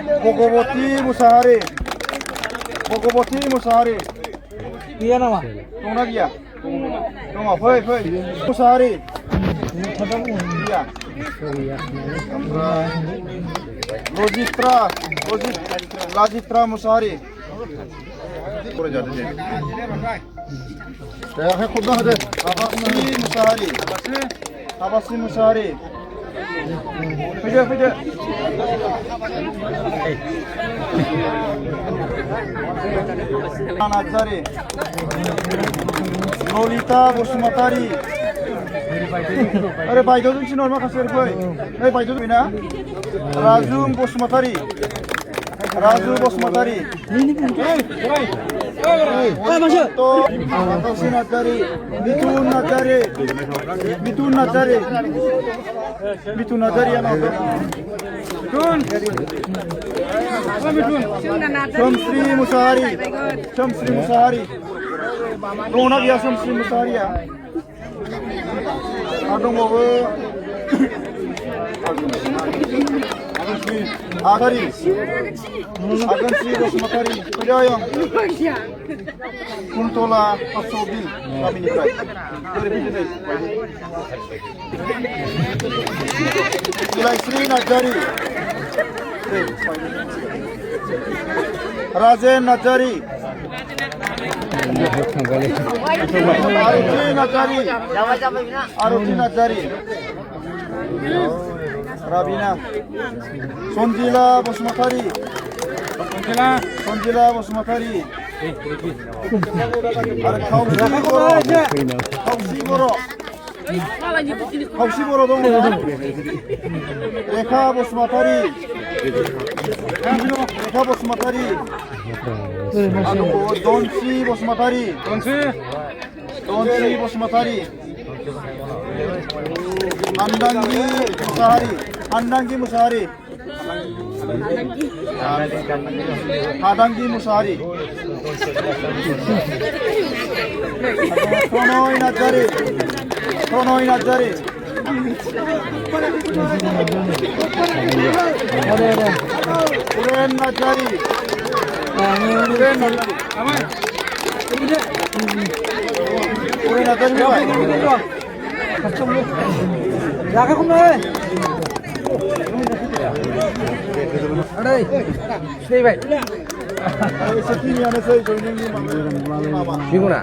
भगवती मुसाहारि भगवती मुसाहारि गैया नामा दंना गैया दङ फै मुसाहारि गैया लाजित्रा मुसाहारि आबासि मुसाहारि फैदो नार्जारि ललिता बसुमतारि अरे बायद'जों थिनहर माखासे फै नै बायद' फैना राजु बसुमतारि नार्जारि मिथुन नार्जारि सोमश्री मुसाहारि दङना गैया सोमश्री मुसाहारिया आरो दंबावो आगोनश्री बसुमतारि फैदो आयं कुन्तला पासबिल गामिनिफ्राय इलायस्रि नार्जारि राजेन नार्जारि आरती नार्जारि राबिना सन्जिला बसुमतारि आरो खावसि बर' दङ रेखा बसुमतारि दनसि बसुमतारि आन्दांगि मुसाहारि हादांगि मुसाहारि प्रणय नार्जारि उरेन नार्जारि Gimana?